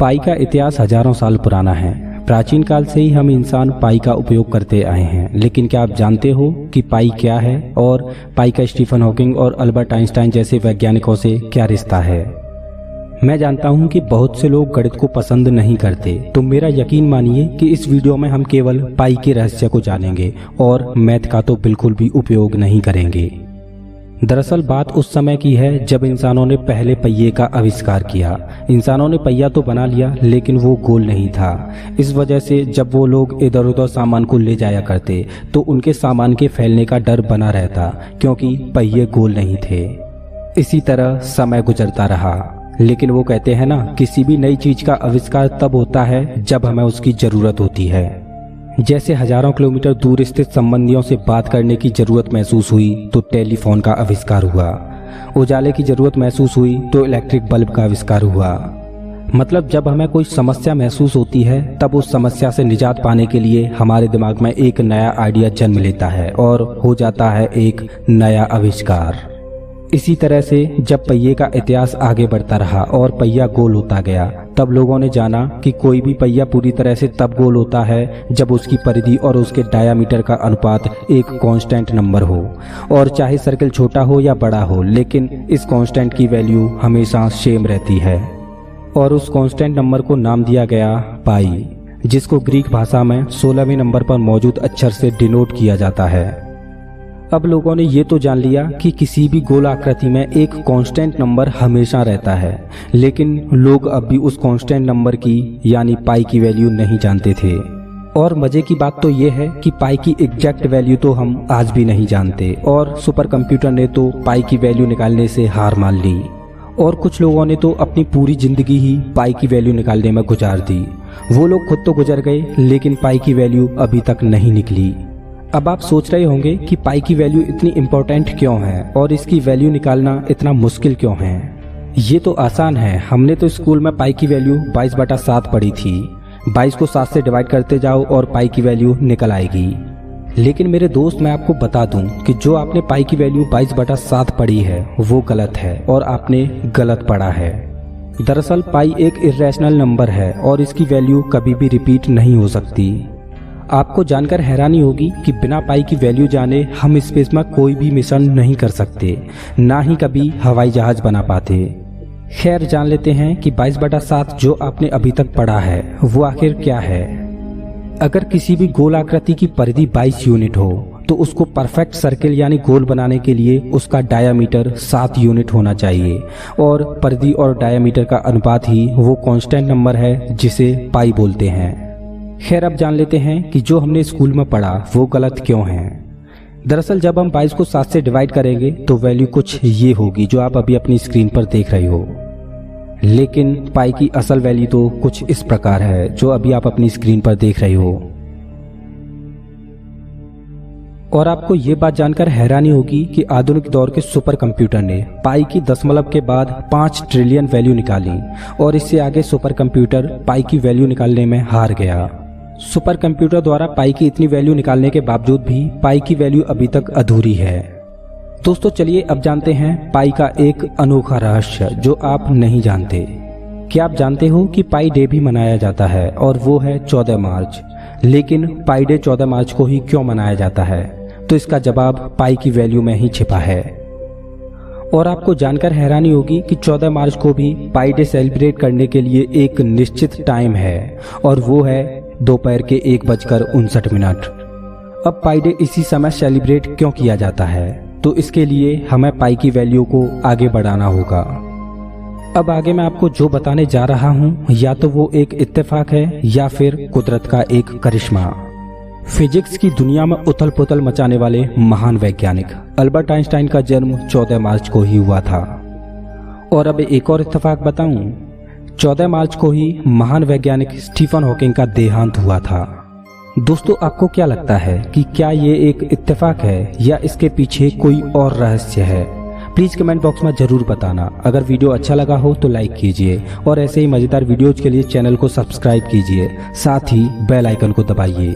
पाई का इतिहास हजारों साल पुराना है। प्राचीन काल से ही हम इंसान पाई का उपयोग करते आए हैं। लेकिन क्या आप जानते हो कि पाई क्या है और पाई का स्टीफन हॉकिंग और अल्बर्ट आइंस्टाइन जैसे वैज्ञानिकों से क्या रिश्ता है? मैं जानता हूं कि बहुत से लोग गणित को पसंद नहीं करते, तो मेरा यकीन मानिए कि इस वीडियो में हम केवल पाई के रहस्य को जानेंगे और मैथ का तो बिल्कुल भी उपयोग नहीं करेंगे। दरअसल बात उस समय की है जब इंसानों ने पहले पहिए का आविष्कार किया। इंसानों ने पहिया तो बना लिया, लेकिन वो गोल नहीं था। इस वजह से जब वो लोग इधर उधर सामान को ले जाया करते तो उनके सामान के फैलने का डर बना रहता, क्योंकि पहिए गोल नहीं थे। इसी तरह समय गुजरता रहा, लेकिन वो कहते हैं ना, किसी भी नई चीज का आविष्कार तब होता है जब हमें उसकी जरूरत होती है। जैसे हजारों किलोमीटर दूर स्थित संबंधियों से बात करने की जरूरत महसूस हुई तो टेलीफोन का आविष्कार हुआ। उजाले की जरूरत महसूस हुई तो इलेक्ट्रिक बल्ब का आविष्कार हुआ। मतलब जब हमें कोई समस्या महसूस होती है तब उस समस्या से निजात पाने के लिए हमारे दिमाग में एक नया आइडिया जन्म लेता है और हो जाता है एक नया आविष्कार। इसी तरह से जब पहिए का इतिहास आगे बढ़ता रहा और पहिया गोल होता गया, तब लोगों ने जाना कि कोई भी पहिया पूरी तरह से तब गोल होता है जब उसकी परिधि और उसके डायामीटर का अनुपात एक कांस्टेंट नंबर हो। और चाहे सर्कल छोटा हो या बड़ा हो, लेकिन इस कांस्टेंट की वैल्यू हमेशा सेम रहती है। और उस कांस्टेंट नंबर को नाम दिया गया पाई, जिसको ग्रीक भाषा में 16वें नंबर पर मौजूद अक्षर से डिनोट किया जाता है। अब लोगों ने ये तो जान लिया कि किसी भी गोल आकृति में एक कांस्टेंट नंबर हमेशा रहता है, लेकिन लोग अब भी उस कांस्टेंट नंबर की यानी पाई की वैल्यू नहीं जानते थे। और मजे की बात तो ये है कि पाई की एग्जैक्ट वैल्यू तो हम आज भी नहीं जानते, और सुपर कंप्यूटर ने तो पाई की वैल्यू निकालने से हार मान ली। और कुछ लोगों ने तो अपनी पूरी जिंदगी ही पाई की वैल्यू निकालने में गुजार दी। वो लोग खुद तो गुजर गए, लेकिन पाई की वैल्यू अभी तक नहीं निकली। अब आप सोच रहे होंगे कि पाई की वैल्यू इतनी इम्पोर्टेंट क्यों है और इसकी वैल्यू निकालना इतना मुश्किल क्यों है। ये तो आसान है, हमने तो स्कूल में पाई की वैल्यू 22/7 पढ़ी थी। 22 को 7 से डिवाइड करते जाओ और पाई की वैल्यू निकल आएगी। लेकिन मेरे दोस्त, मैं आपको बता दूं कि जो आपने पाई की वैल्यू 22/7 पढ़ी है वो गलत है और आपने गलत पढ़ा है। दरअसल पाई एक इर्रेशनल नंबर है और इसकी वैल्यू कभी भी रिपीट नहीं हो सकती। आपको जानकर हैरानी होगी कि बिना पाई की वैल्यू जाने हम स्पेस में कोई भी मिशन नहीं कर सकते, ना ही कभी हवाई जहाज बना पाते। खैर, जान लेते हैं कि 22/7 जो आपने अभी तक पढ़ा है वो आखिर क्या है। अगर किसी भी गोल आकृति की परिधि 22 यूनिट हो तो उसको परफेक्ट सर्किल यानी गोल बनाने के लिए उसका डायामीटर 7 यूनिट होना चाहिए, और परिधि और डायामीटर का अनुपात ही वो कांस्टेंट नंबर है जिसे पाई बोलते हैं। खैर, अब जान लेते हैं कि जो हमने स्कूल में पढ़ा वो गलत क्यों है। दरअसल जब हम 22 को 7 से डिवाइड करेंगे तो वैल्यू कुछ ये होगी जो आप अभी अपनी स्क्रीन पर देख रहे हो। लेकिन पाई की असल वैल्यू तो कुछ इस प्रकार है जो अभी आप अपनी स्क्रीन पर देख रहे हो। और आपको ये बात जानकर हैरानी होगी कि आधुनिक दौर के सुपर कंप्यूटर ने पाई की दशमलव के बाद 5 ट्रिलियन वैल्यू निकाली, और इससे आगे सुपर कंप्यूटर पाई की वैल्यू निकालने में हार गया। सुपर कंप्यूटर द्वारा पाई की इतनी वैल्यू निकालने के बावजूद भी पाई की वैल्यू अभी तक अधूरी है। दोस्तों, चलिए अब जानते हैं पाई का एक अनोखा रहस्य जो आप नहीं जानते। क्या आप जानते हो कि पाई डे भी मनाया जाता है और वो है 14 मार्च। लेकिन पाई डे 14 मार्च को ही क्यों मनाया जाता है? तो इसका जवाब पाई की वैल्यू में ही छिपा है। और आपको जानकर हैरानी होगी कि 14 मार्च को भी पाई डे सेलिब्रेट करने के लिए एक निश्चित टाइम है, और वो है दोपहर के 1:59। अब पाई डे इसी समय सेलिब्रेट क्यों किया जाता है? तो इसके लिए हमें पाई की वैल्यू को आगे बढ़ाना होगा। अब आगे मैं आपको जो बताने जा रहा हूँ, या तो वो एक इत्तेफाक है या फिर कुदरत का एक करिश्मा। फिजिक्स की दुनिया में उथल पुथल मचाने वाले महान वैज्ञानिक अल्बर्ट आइंस्टाइन का जन्म 14 मार्च को ही हुआ था। और अब एक और इत्तेफाक बताऊं, 14 मार्च को ही महान वैज्ञानिक स्टीफन हॉकिंग का देहांत हुआ था। दोस्तों, आपको क्या लगता है कि क्या ये एक इत्तेफाक है या इसके पीछे कोई और रहस्य है? प्लीज कमेंट बॉक्स में जरूर बताना। अगर वीडियो अच्छा लगा हो तो लाइक कीजिए, और ऐसे ही मजेदार वीडियोज के लिए चैनल को सब्सक्राइब कीजिए, साथ ही बेल आइकन को दबाइए।